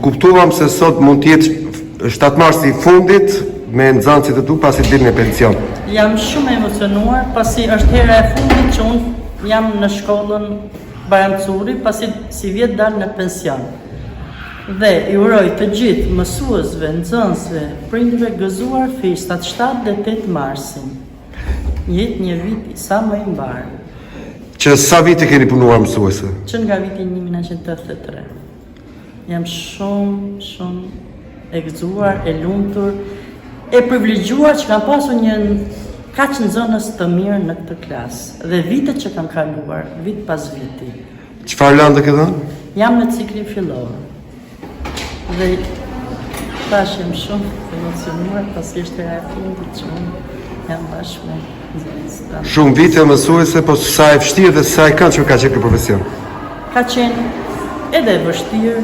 Kuptuam se sot mund të jetë 7 marsi i fundit me nxënësit e tu pasi dilin në pension. Jam shumë emocionuar pasi është hera e fundit që unë jam në shkollën Baramcuri pasi si vjet dal në pension. Dhe i uroj të gjithë mësuesve, nxënësve, prindërve gëzuar festat 7 dhe 8 marsin. Jetë një vit sa më i mbar. Që sa vite keni punuar mësuese? Që nga viti 1983. Jam shumë e gëzuar, e lumtur, e privilegjuar që kam pasur një kaq nxënës të mirë në këtë klasë. Dhe vitet që kam kaluar, vit pas viti. Çfarë lande ke dhënë? Jam në ciklin fillor. Dhe tash jam shumë emocionuar pasi është hera e fundit që unë jam bashkë me nxënësit. Shumë vite mësuese, po sa e vështirë dhe sa e këndshme ka qenë ky profesion? Ka qenë edhe vështirë,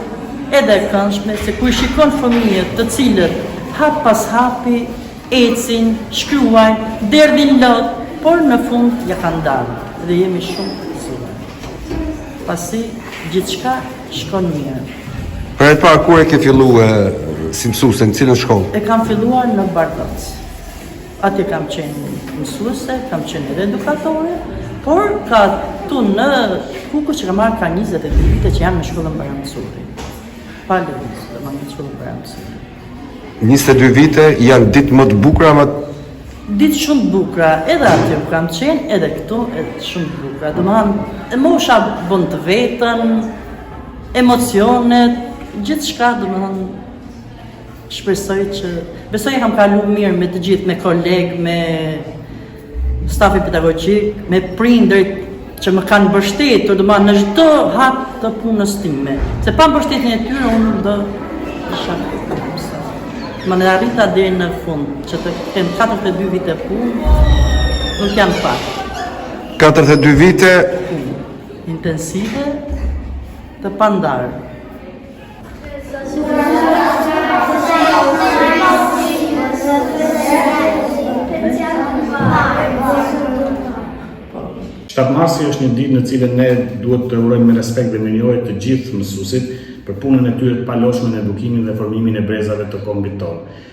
edhe e këndshme, se ku i shikon fëmijët të cilët hap pas hapi, ecin, shkruajnë, derdhin lot, por në fund ja kanë dalë dhe jemi shumë të gëzuar. Pasi gjithçka shkon mirë. Për e parë kur e ke filluar si mësuese në cilën shkollë? E kam filluar në Bardhac. Atje kam qenë mësuese, kam qenë edhe edukatore, por ka tu në Kukës që kam marrë ka 22 vite që jam në shkollën Baramcuri. Pa lëviz, dhe më në shkollën Baramcuri. 22 vite janë ditë më të bukura, Ditë shumë të bukura, edhe aty kam qenë, edhe këtu, edhe shumë të bukura. Domethënë, mosha bën të vetën, emocionet, gjithçka, domethënë, shpresoj që besoj kam kaluar mirë me të gjithë, me kolegë, me stafi pedagogjik, me prindërit që më kanë mbështetur, domethënë në çdo hap të punës time. Se pa mbështetjen e tyre unë do isha më në arrita deri në fund, që të kem 42 vite punë, nuk jam pak. 42 vite Intensive të pandarë. Shtatë marsi është një ditë në cilën ne duhet të urojmë me respekt dhe mirënjohje të gjithë mësuesit për punën e tyre të paloshme në edukimin dhe formimin e brezave të kombit tonë.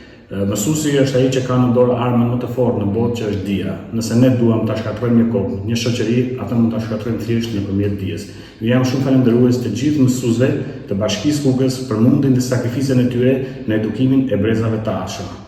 Mësuesi është ai që ka në dorë armën më të fortë në botë që është dija. Nëse ne duam ta shkatrojmë një kokë, një shoqëri, atë mund ta shkatrojmë thjesht nëpërmjet dijes. Ju jam shumë falënderues të gjithë mësuesve të Bashkisë Kukës për mundin dhe sakrificën e tyre në edukimin e brezave të ardhshëm.